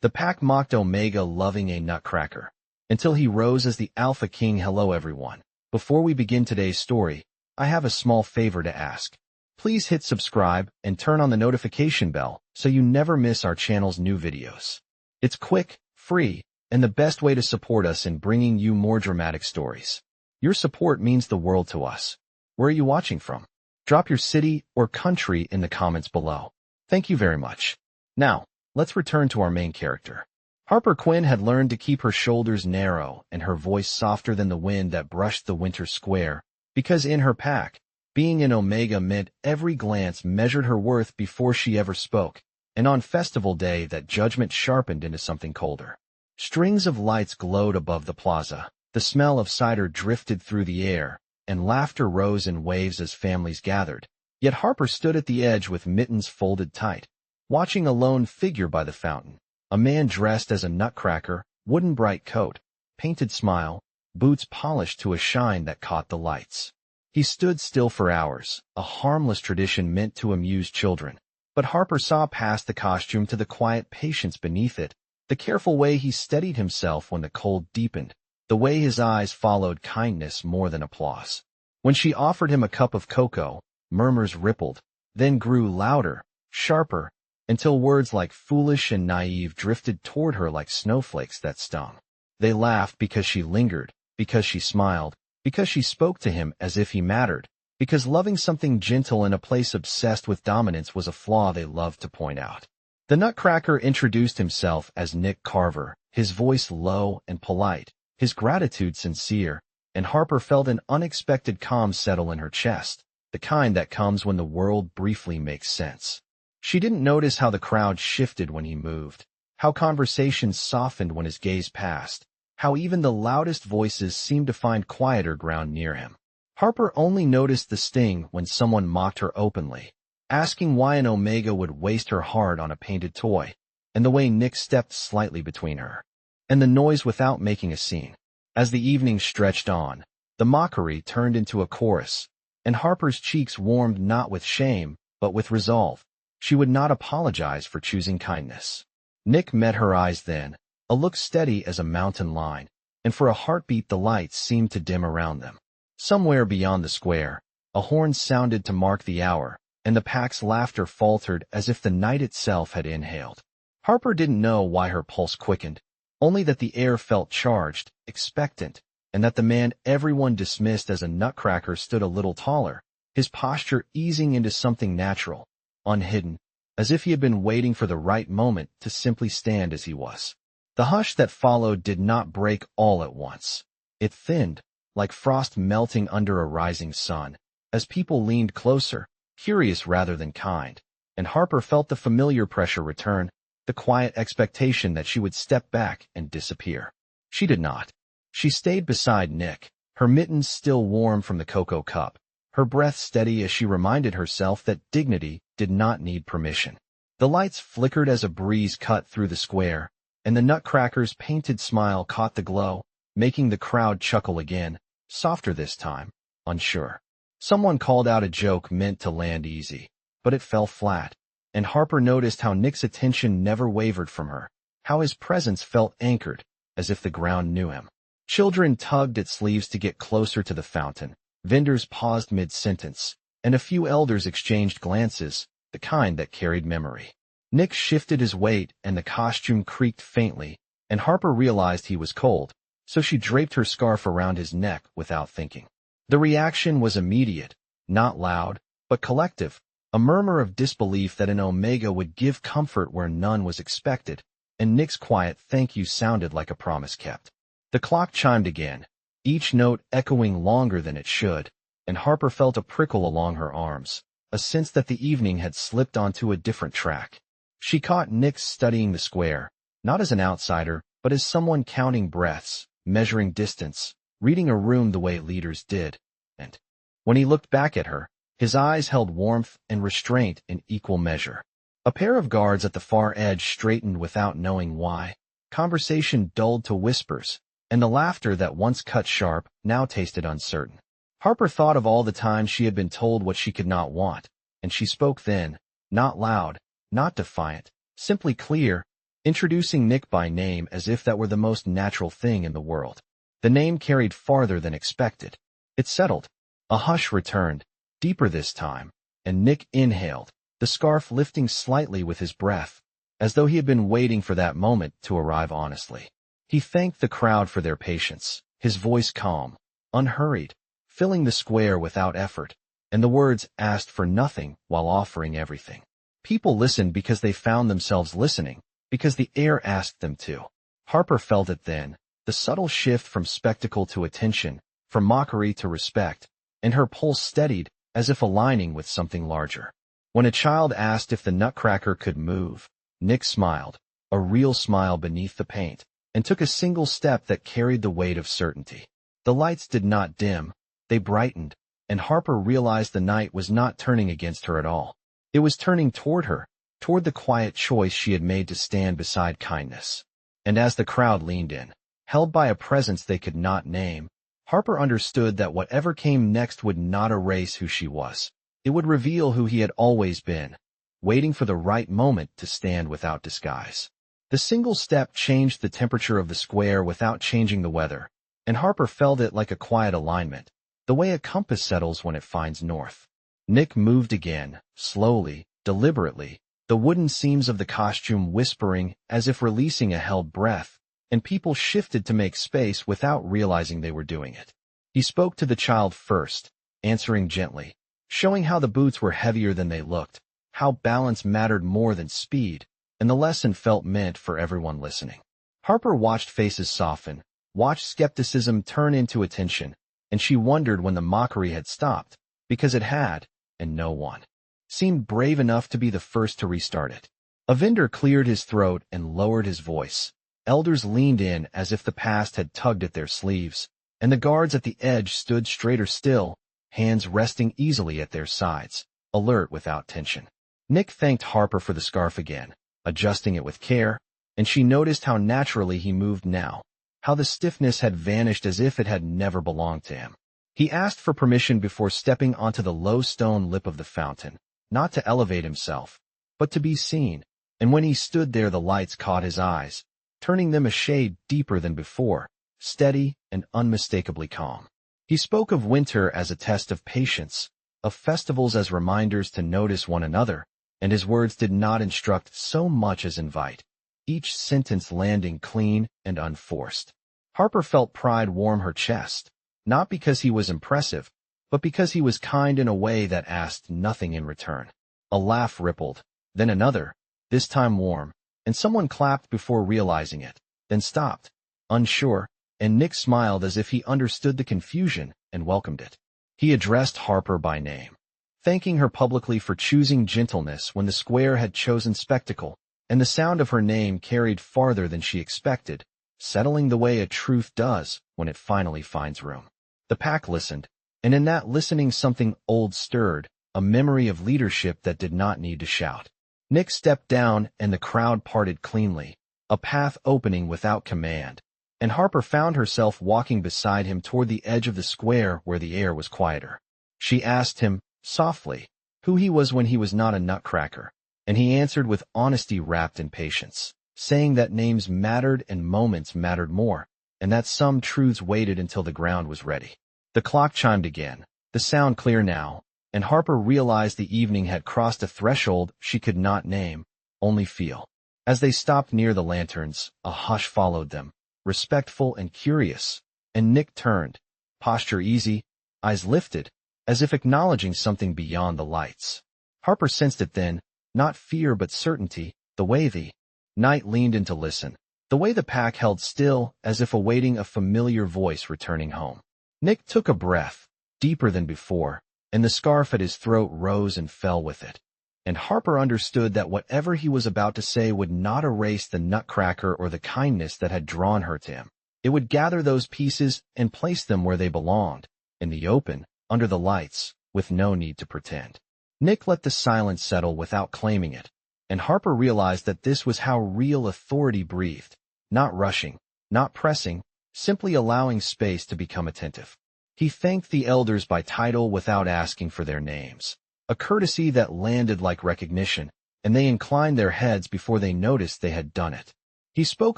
The pack mocked Omega, loving a Nutcracker, until he rose as the Alpha King. Hello everyone. Before we begin today's story, I have a small favor to ask. Please hit subscribe and turn on the notification bell so you never miss our channel's new videos. It's quick, free, and the best way to support us in bringing you more dramatic stories. Your support means the world to us. Where are you watching from? Drop your city or country in the comments below. Thank you very much. Now, let's return to our main character. Harper Quinn had learned to keep her shoulders narrow and her voice softer than the wind that brushed the winter square, because in her pack, being an Omega meant every glance measured her worth before she ever spoke, and on festival day that judgment sharpened into something colder. Strings of lights glowed above the plaza, the smell of cider drifted through the air, and laughter rose in waves as families gathered. Yet Harper stood at the edge with mittens folded tight, watching a lone figure by the fountain, a man dressed as a Nutcracker, wooden bright coat, painted smile, boots polished to a shine that caught the lights. He stood still for hours, a harmless tradition meant to amuse children. But Harper saw past the costume to the quiet patience beneath it, the careful way he steadied himself when the cold deepened, the way his eyes followed kindness more than applause. When she offered him a cup of cocoa, murmurs rippled, then grew louder, sharper, until words like foolish and naive drifted toward her like snowflakes that stung. They laughed because she lingered, because she smiled, because she spoke to him as if he mattered, because loving something gentle in a place obsessed with dominance was a flaw they loved to point out. The Nutcracker introduced himself as Nick Carver, his voice low and polite, his gratitude sincere, and Harper felt an unexpected calm settle in her chest, the kind that comes when the world briefly makes sense. She didn't notice how the crowd shifted when he moved, how conversations softened when his gaze passed, how even the loudest voices seemed to find quieter ground near him. Harper only noticed the sting when someone mocked her openly, asking why an Omega would waste her heart on a painted toy, and the way Nick stepped slightly between her and the noise without making a scene. As the evening stretched on, the mockery turned into a chorus, and Harper's cheeks warmed not with shame, but with resolve. She would not apologize for choosing kindness. Nick met her eyes then, a look steady as a mountain line, and for a heartbeat the lights seemed to dim around them. Somewhere beyond the square, a horn sounded to mark the hour, and the pack's laughter faltered as if the night itself had inhaled. Harper didn't know why her pulse quickened, only that the air felt charged, expectant, and that the man everyone dismissed as a Nutcracker stood a little taller, his posture easing into something natural, unhidden, as if he had been waiting for the right moment to simply stand as he was. The hush that followed did not break all at once. It thinned, like frost melting under a rising sun, as people leaned closer, curious rather than kind, and Harper felt the familiar pressure return, the quiet expectation that she would step back and disappear. She did not. She stayed beside Nick, her mittens still warm from the cocoa cup, her breath steady as she reminded herself that dignity did not need permission. The lights flickered as a breeze cut through the square, and the Nutcracker's painted smile caught the glow, making the crowd chuckle again, softer this time, unsure. Someone called out a joke meant to land easy, but it fell flat, and Harper noticed how Nick's attention never wavered from her, how his presence felt anchored, as if the ground knew him. Children tugged at sleeves to get closer to the fountain, vendors paused mid-sentence, and a few elders exchanged glances, the kind that carried memory. Nick shifted his weight and the costume creaked faintly, and Harper realized he was cold, so she draped her scarf around his neck without thinking. The reaction was immediate, not loud, but collective, a murmur of disbelief that an Omega would give comfort where none was expected, and Nick's quiet thank you sounded like a promise kept. The clock chimed again, each note echoing longer than it should, and Harper felt a prickle along her arms, a sense that the evening had slipped onto a different track. She caught Nick studying the square, not as an outsider, but as someone counting breaths, measuring distance, reading a room the way leaders did, and when he looked back at her, his eyes held warmth and restraint in equal measure. A pair of guards at the far edge straightened without knowing why. Conversation dulled to whispers, and the laughter that once cut sharp now tasted uncertain. Harper thought of all the times she had been told what she could not want, and she spoke then, not loud, not defiant, simply clear, introducing Nick by name as if that were the most natural thing in the world. The name carried farther than expected. It settled. A hush returned, deeper this time, and Nick inhaled, the scarf lifting slightly with his breath, as though he had been waiting for that moment to arrive honestly. He thanked the crowd for their patience, his voice calm, unhurried, filling the square without effort, and the words asked for nothing while offering everything. People listened because they found themselves listening, because the air asked them to. Harper felt it then, the subtle shift from spectacle to attention, from mockery to respect, and her pulse steadied as if aligning with something larger. When a child asked if the Nutcracker could move, Nick smiled, a real smile beneath the paint, and took a single step that carried the weight of certainty. The lights did not dim, they brightened, and Harper realized the night was not turning against her at all. It was turning toward her, toward the quiet choice she had made to stand beside kindness. And as the crowd leaned in, held by a presence they could not name, Harper understood that whatever came next would not erase who she was. It would reveal who he had always been, waiting for the right moment to stand without disguise. The single step changed the temperature of the square without changing the weather, and Harper felt it like a quiet alignment, the way a compass settles when it finds north. Nick moved again, slowly, deliberately, the wooden seams of the costume whispering as if releasing a held breath, and people shifted to make space without realizing they were doing it. He spoke to the child first, answering gently, showing how the boots were heavier than they looked, how balance mattered more than speed, and the lesson felt meant for everyone listening. Harper watched faces soften, watched skepticism turn into attention, and she wondered when the mockery had stopped, because it had, and no one seemed brave enough to be the first to restart it. A vendor cleared his throat and lowered his voice. Elders leaned in as if the past had tugged at their sleeves, and the guards at the edge stood straighter still, hands resting easily at their sides, alert without tension. Nick thanked Harper for the scarf again, adjusting it with care, and she noticed how naturally he moved now, how the stiffness had vanished as if it had never belonged to him. He asked for permission before stepping onto the low stone lip of the fountain, not to elevate himself, but to be seen, and when he stood there the lights caught his eyes, turning them a shade deeper than before, steady and unmistakably calm. He spoke of winter as a test of patience, of festivals as reminders to notice one another, and his words did not instruct so much as invite, each sentence landing clean and unforced. Harper felt pride warm her chest, not because he was impressive, but because he was kind in a way that asked nothing in return. A laugh rippled, then another, this time warm, and someone clapped before realizing it, then stopped, unsure, and Nick smiled as if he understood the confusion and welcomed it. He addressed Harper by name, thanking her publicly for choosing gentleness when the square had chosen spectacle, and the sound of her name carried farther than she expected, settling the way a truth does when it finally finds room. The pack listened, and in that listening something old stirred, a memory of leadership that did not need to shout. Nick stepped down and the crowd parted cleanly, a path opening without command, and Harper found herself walking beside him toward the edge of the square where the air was quieter. She asked him, softly, who he was when he was not a Nutcracker, and he answered with honesty wrapped in patience, saying that names mattered and moments mattered more, and that some truths waited until the ground was ready. The clock chimed again, the sound clear now, and Harper realized the evening had crossed a threshold she could not name, only feel. As they stopped near the lanterns, a hush followed them, respectful and curious, and Nick turned, posture easy, eyes lifted, as if acknowledging something beyond the lights. Harper sensed it then, not fear but certainty, the way the night leaned in to listen, the way the pack held still as if awaiting a familiar voice returning home. Nick took a breath, deeper than before, and the scarf at his throat rose and fell with it. And Harper understood that whatever he was about to say would not erase the Nutcracker or the kindness that had drawn her to him. It would gather those pieces and place them where they belonged, in the open, under the lights, with no need to pretend. Nick let the silence settle without claiming it, and Harper realized that this was how real authority breathed, not rushing, not pressing, simply allowing space to become attentive. He thanked the elders by title without asking for their names, a courtesy that landed like recognition, and they inclined their heads before they noticed they had done it. He spoke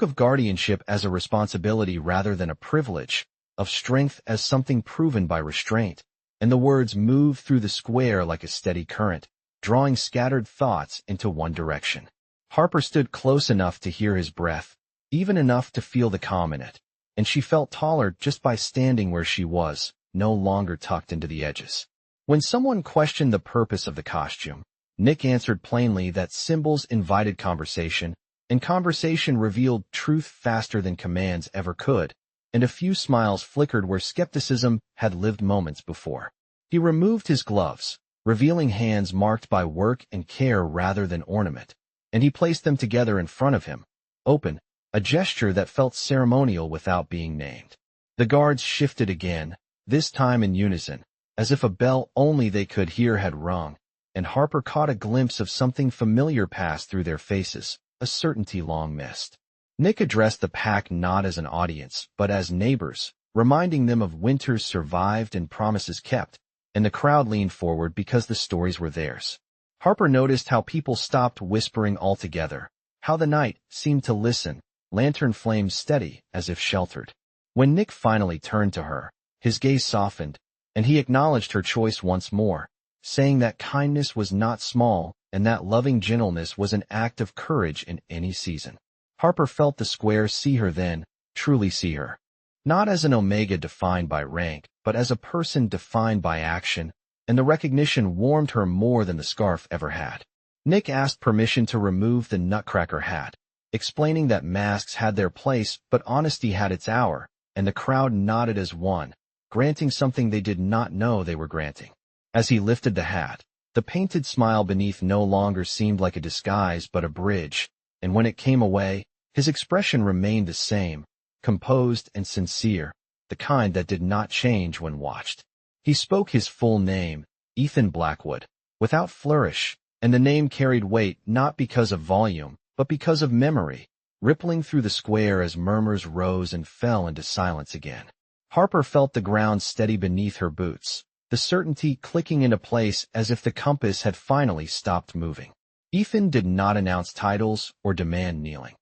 of guardianship as a responsibility rather than a privilege, of strength as something proven by restraint, and the words moved through the square like a steady current, drawing scattered thoughts into one direction. Harper stood close enough to hear his breath, even enough to feel the calm in it, and she felt taller just by standing where she was, no longer tucked into the edges. When someone questioned the purpose of the costume, Nick answered plainly that symbols invited conversation, and conversation revealed truth faster than commands ever could, and a few smiles flickered where skepticism had lived moments before. He removed his gloves, revealing hands marked by work and care rather than ornament, and he placed them together in front of him, open, a gesture that felt ceremonial without being named. The guards shifted again, this time in unison, as if a bell only they could hear had rung, and Harper caught a glimpse of something familiar pass through their faces, a certainty long missed. Nick addressed the pack not as an audience, but as neighbors, reminding them of winters survived and promises kept, and the crowd leaned forward because the stories were theirs. Harper noticed how people stopped whispering altogether, how the night seemed to listen, lantern flames steady as if sheltered. When Nick finally turned to her, his gaze softened, and he acknowledged her choice once more, saying that kindness was not small and that loving gentleness was an act of courage in any season. Harper felt the square see her then, truly see her. Not as an Omega defined by rank, but as a person defined by action, and the recognition warmed her more than the scarf ever had. Nick asked permission to remove the Nutcracker hat, explaining that masks had their place but honesty had its hour, and the crowd nodded as one, granting something they did not know they were granting. As he lifted the hat, the painted smile beneath no longer seemed like a disguise but a bridge, and when it came away, his expression remained the same, composed and sincere, the kind that did not change when watched. He spoke his full name, Ethan Blackwood, without flourish, and the name carried weight not because of volume, but because of memory, rippling through the square as murmurs rose and fell into silence again. Harper felt the ground steady beneath her boots, the certainty clicking into place as if the compass had finally stopped moving. Ethan did not announce titles or demand kneeling.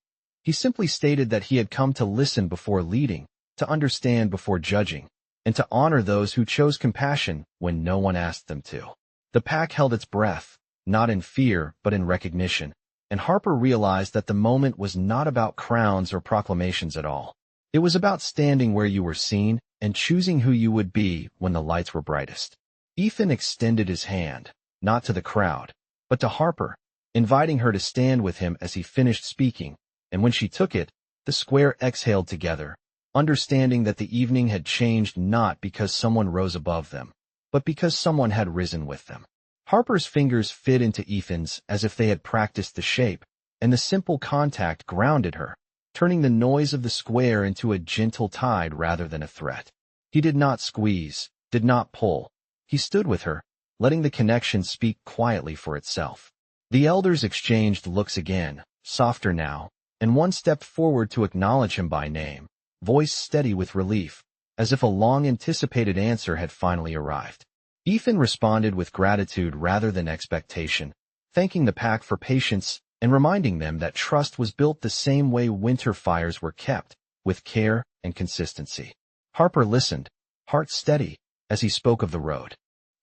He simply stated that he had come to listen before leading, to understand before judging, and to honor those who chose compassion when no one asked them to. The pack held its breath, not in fear but in recognition, and Harper realized that the moment was not about crowns or proclamations at all. It was about standing where you were seen and choosing who you would be when the lights were brightest. Ethan extended his hand, not to the crowd, but to Harper, inviting her to stand with him as he finished speaking, and when she took it, the square exhaled together, understanding that the evening had changed not because someone rose above them, but because someone had risen with them. Harper's fingers fit into Ethan's as if they had practiced the shape, and the simple contact grounded her, turning the noise of the square into a gentle tide rather than a threat. He did not squeeze, did not pull. He stood with her, letting the connection speak quietly for itself. The elders exchanged looks again, softer now, and one stepped forward to acknowledge him by name, voice steady with relief, as if a long-anticipated answer had finally arrived. Ethan responded with gratitude rather than expectation, thanking the pack for patience and reminding them that trust was built the same way winter fires were kept, with care and consistency. Harper listened, heart steady, as he spoke of the road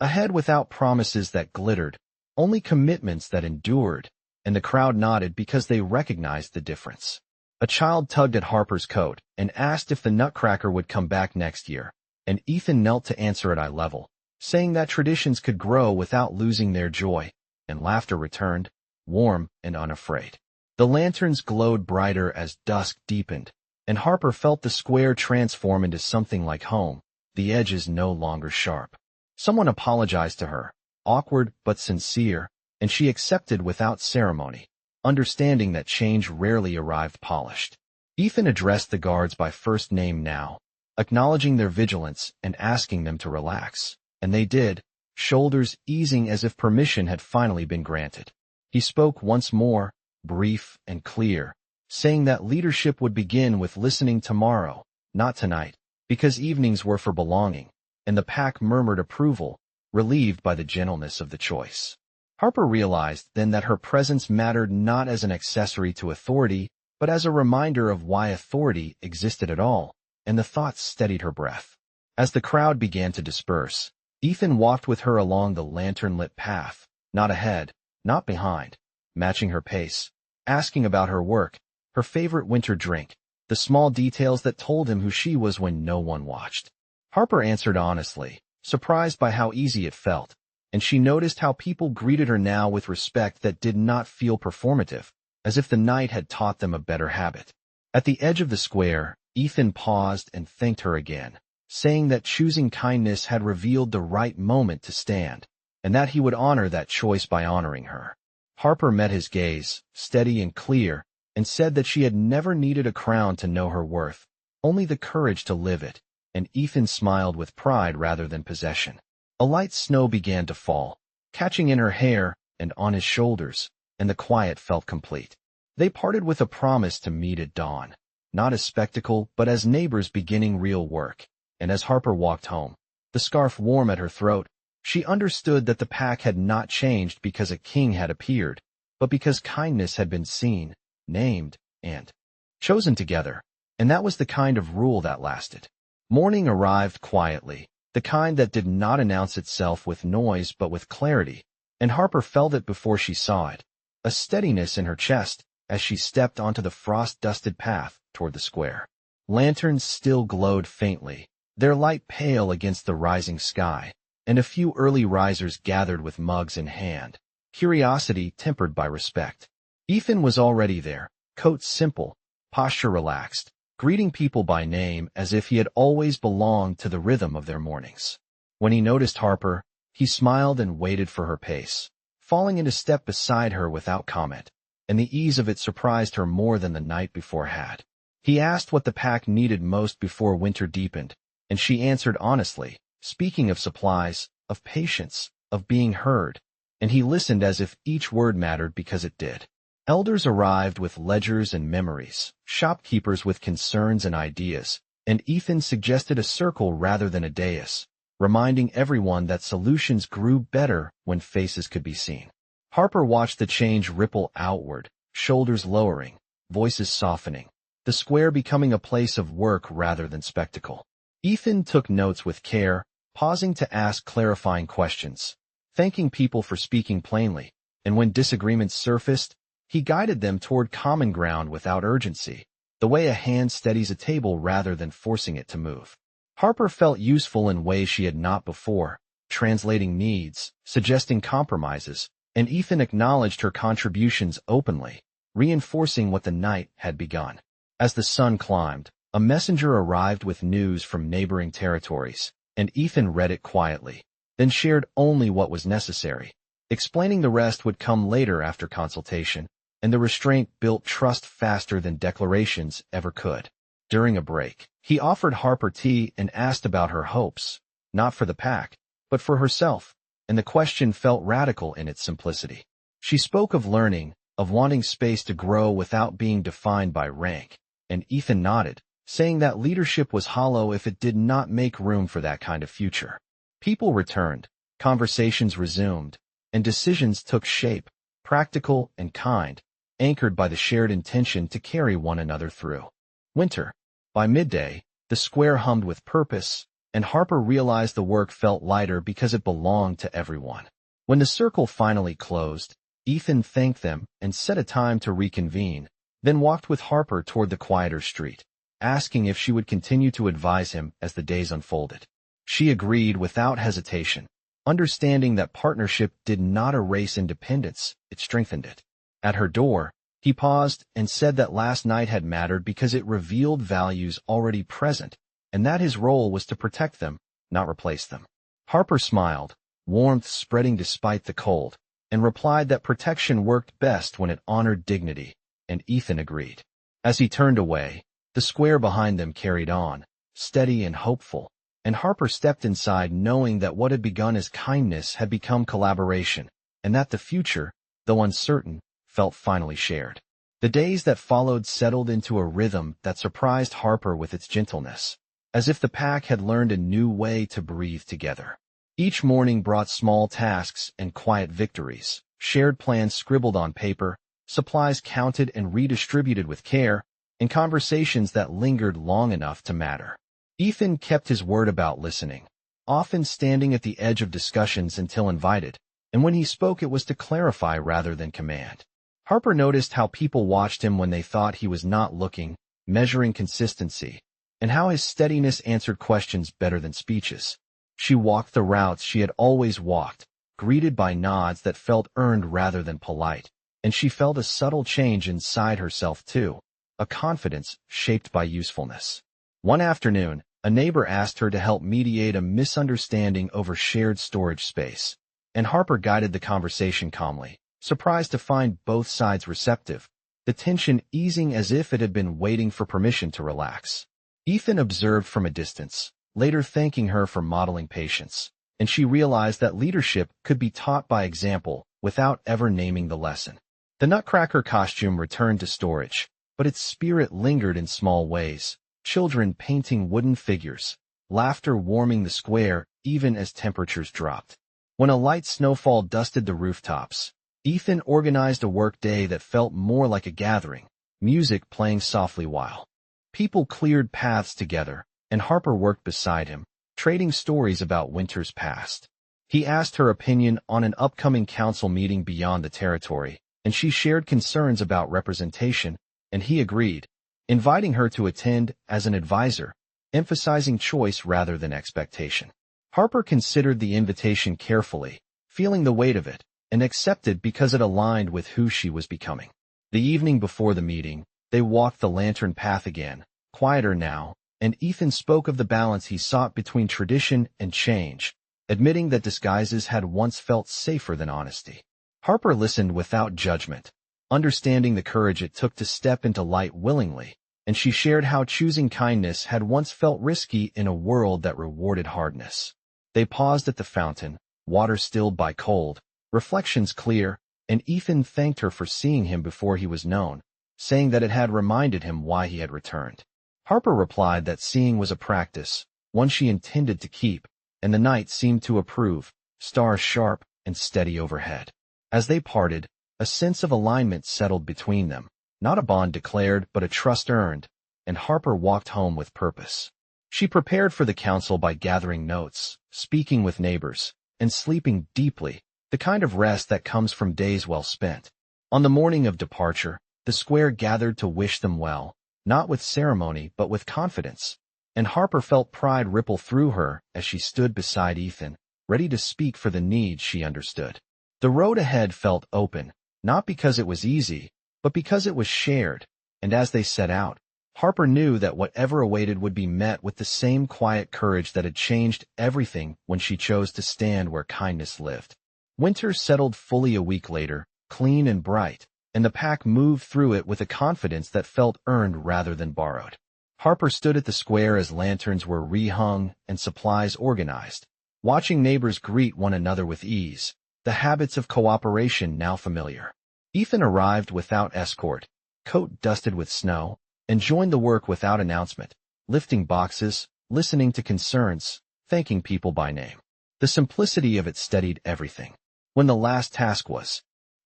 ahead without promises that glittered, only commitments that endured, and the crowd nodded because they recognized the difference. A child tugged at Harper's coat and asked if the Nutcracker would come back next year, and Ethan knelt to answer at eye level, saying that traditions could grow without losing their joy, and laughter returned, warm and unafraid. The lanterns glowed brighter as dusk deepened, and Harper felt the square transform into something like home, the edges no longer sharp. Someone apologized to her, awkward but sincere, and she accepted without ceremony, understanding that change rarely arrived polished. Ethan addressed the guards by first name now, acknowledging their vigilance and asking them to relax, and they did, shoulders easing as if permission had finally been granted. He spoke once more, brief and clear, saying that leadership would begin with listening tomorrow, not tonight, because evenings were for belonging, and the pack murmured approval, relieved by the gentleness of the choice. Harper realized then that her presence mattered not as an accessory to authority, but as a reminder of why authority existed at all, and the thought steadied her breath. As the crowd began to disperse, Ethan walked with her along the lantern-lit path, not ahead, not behind, matching her pace, asking about her work, her favorite winter drink, the small details that told him who she was when no one watched. Harper answered honestly, surprised by how easy it felt, and she noticed how people greeted her now with respect that did not feel performative, as if the night had taught them a better habit. At the edge of the square, Ethan paused and thanked her again, saying that choosing kindness had revealed the right moment to stand, and that he would honor that choice by honoring her. Harper met his gaze, steady and clear, and said that she had never needed a crown to know her worth, only the courage to live it, and Ethan smiled with pride rather than possession. A light snow began to fall, catching in her hair and on his shoulders, and the quiet felt complete. They parted with a promise to meet at dawn, not as spectacle but as neighbors beginning real work, and as Harper walked home, the scarf warm at her throat, she understood that the pack had not changed because a king had appeared, but because kindness had been seen, named, and chosen together, and that was the kind of rule that lasted. Morning arrived quietly, the kind that did not announce itself with noise but with clarity, and Harper felt it before she saw it, a steadiness in her chest as she stepped onto the frost-dusted path toward the square. Lanterns still glowed faintly, their light pale against the rising sky, and a few early risers gathered with mugs in hand, curiosity tempered by respect. Ethan was already there, coat simple, posture relaxed, greeting people by name as if he had always belonged to the rhythm of their mornings. When he noticed Harper, he smiled and waited for her pace, falling into step beside her without comment, and the ease of it surprised her more than the night before had. He asked what the pack needed most before winter deepened, and she answered honestly, speaking of supplies, of patience, of being heard, and he listened as if each word mattered because it did. Elders arrived with ledgers and memories, shopkeepers with concerns and ideas, and Ethan suggested a circle rather than a dais, reminding everyone that solutions grew better when faces could be seen. Harper watched the change ripple outward, shoulders lowering, voices softening, the square becoming a place of work rather than spectacle. Ethan took notes with care, pausing to ask clarifying questions, thanking people for speaking plainly, and when disagreements surfaced, he guided them toward common ground without urgency, the way a hand steadies a table rather than forcing it to move. Harper felt useful in ways she had not before, translating needs, suggesting compromises, and Ethan acknowledged her contributions openly, reinforcing what the night had begun. As the sun climbed, a messenger arrived with news from neighboring territories, and Ethan read it quietly, then shared only what was necessary. Explaining the rest would come later after consultation, and the restraint built trust faster than declarations ever could. During a break, he offered Harper tea and asked about her hopes, not for the pack, but for herself, and the question felt radical in its simplicity. She spoke of learning, of wanting space to grow without being defined by rank, and Ethan nodded, saying that leadership was hollow if it did not make room for that kind of future. People returned, conversations resumed, and decisions took shape, practical and kind, anchored by the shared intention to carry one another through. Winter. By midday, the square hummed with purpose, and Harper realized the work felt lighter because it belonged to everyone. When the circle finally closed, Ethan thanked them and set a time to reconvene, then walked with Harper toward the quieter street, asking if she would continue to advise him as the days unfolded. She agreed without hesitation, understanding that partnership did not erase independence, it strengthened it. At her door, he paused and said that last night had mattered because it revealed values already present, and that his role was to protect them, not replace them. Harper smiled, warmth spreading despite the cold, and replied that protection worked best when it honored dignity, and Ethan agreed. As he turned away, the square behind them carried on, steady and hopeful, and Harper stepped inside knowing that what had begun as kindness had become collaboration, and that the future, though uncertain, felt finally shared. The days that followed settled into a rhythm that surprised Harper with its gentleness, as if the pack had learned a new way to breathe together. Each morning brought small tasks and quiet victories, shared plans scribbled on paper, supplies counted and redistributed with care, and conversations that lingered long enough to matter. Ethan kept his word about listening, often standing at the edge of discussions until invited, and when he spoke it was to clarify rather than command. Harper noticed how people watched him when they thought he was not looking, measuring consistency, and how his steadiness answered questions better than speeches. She walked the routes she had always walked, greeted by nods that felt earned rather than polite, and she felt a subtle change inside herself too, a confidence shaped by usefulness. One afternoon, a neighbor asked her to help mediate a misunderstanding over shared storage space, and Harper guided the conversation calmly, surprised to find both sides receptive, the tension easing as if it had been waiting for permission to relax. Ethan observed from a distance, later thanking her for modeling patience, and she realized that leadership could be taught by example without ever naming the lesson. The Nutcracker costume returned to storage, but its spirit lingered in small ways, children painting wooden figures, laughter warming the square even as temperatures dropped. When a light snowfall dusted the rooftops, Ethan organized a work day that felt more like a gathering, music playing softly while people cleared paths together, and Harper worked beside him, trading stories about winters past. He asked her opinion on an upcoming council meeting beyond the territory, and she shared concerns about representation, and he agreed, inviting her to attend as an advisor, emphasizing choice rather than expectation. Harper considered the invitation carefully, feeling the weight of it, and accepted because it aligned with who she was becoming. The evening before the meeting, they walked the lantern path again, quieter now, and Ethan spoke of the balance he sought between tradition and change, admitting that disguises had once felt safer than honesty. Harper listened without judgment, understanding the courage it took to step into light willingly, and she shared how choosing kindness had once felt risky in a world that rewarded hardness. They paused at the fountain, water stilled by cold, reflections clear, and Ethan thanked her for seeing him before he was known, saying that it had reminded him why he had returned. Harper replied that seeing was a practice, one she intended to keep, and the night seemed to approve, stars sharp and steady overhead. As they parted, a sense of alignment settled between them, not a bond declared but a trust earned, and Harper walked home with purpose. She prepared for the council by gathering notes, speaking with neighbors, and sleeping deeply, the kind of rest that comes from days well spent. On the morning of departure, the square gathered to wish them well, not with ceremony but with confidence, and Harper felt pride ripple through her as she stood beside Ethan, ready to speak for the needs she understood. The road ahead felt open, not because it was easy, but because it was shared, and as they set out, Harper knew that whatever awaited would be met with the same quiet courage that had changed everything when she chose to stand where kindness lived. Winter settled fully a week later, clean and bright, and the pack moved through it with a confidence that felt earned rather than borrowed. Harper stood at the square as lanterns were rehung and supplies organized, watching neighbors greet one another with ease, the habits of cooperation now familiar. Ethan arrived without escort, coat dusted with snow, and joined the work without announcement, lifting boxes, listening to concerns, thanking people by name. The simplicity of it steadied everything. When the last task was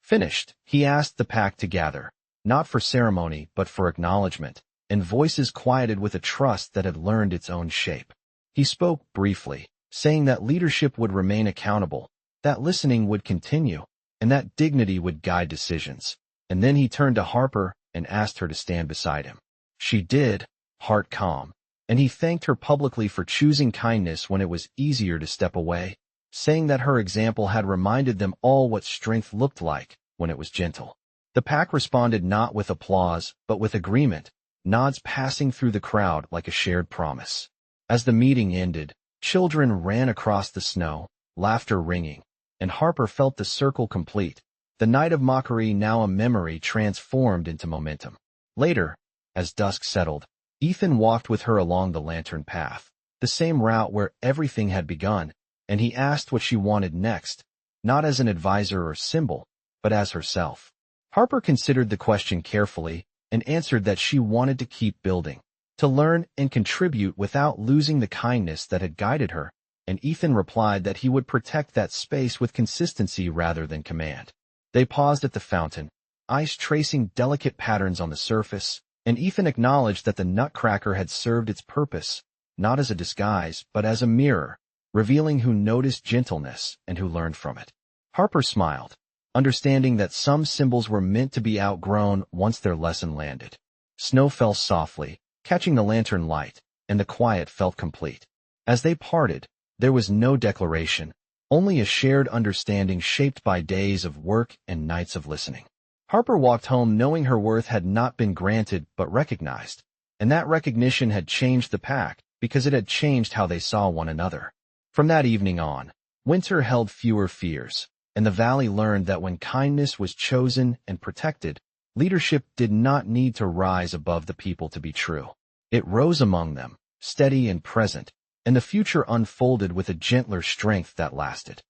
finished, he asked the pack to gather, not for ceremony but for acknowledgement, and voices quieted with a trust that had learned its own shape. He spoke briefly, saying that leadership would remain accountable, that listening would continue, and that dignity would guide decisions. And then he turned to Harper and asked her to stand beside him. She did, heart calm, and he thanked her publicly for choosing kindness when it was easier to step away, saying that her example had reminded them all what strength looked like when it was gentle. The pack responded not with applause, but with agreement, nods passing through the crowd like a shared promise. As the meeting ended, children ran across the snow, laughter ringing, and Harper felt the circle complete, the night of mockery now a memory transformed into momentum. Later, as dusk settled, Ethan walked with her along the lantern path, the same route where everything had begun, and he asked what she wanted next, not as an advisor or symbol, but as herself. Harper considered the question carefully and answered that she wanted to keep building, to learn and contribute without losing the kindness that had guided her, and Ethan replied that he would protect that space with consistency rather than command. They paused at the fountain, ice tracing delicate patterns on the surface, and Ethan acknowledged that the Nutcracker had served its purpose, not as a disguise, but as a mirror, revealing who noticed gentleness and who learned from it. Harper smiled, understanding that some symbols were meant to be outgrown once their lesson landed. Snow fell softly, catching the lantern light, and the quiet felt complete. As they parted, there was no declaration, only a shared understanding shaped by days of work and nights of listening. Harper walked home knowing her worth had not been granted but recognized, and that recognition had changed the pack because it had changed how they saw one another. From that evening on, winter held fewer fears, and the valley learned that when kindness was chosen and protected, leadership did not need to rise above the people to be true. It rose among them, steady and present, and the future unfolded with a gentler strength that lasted.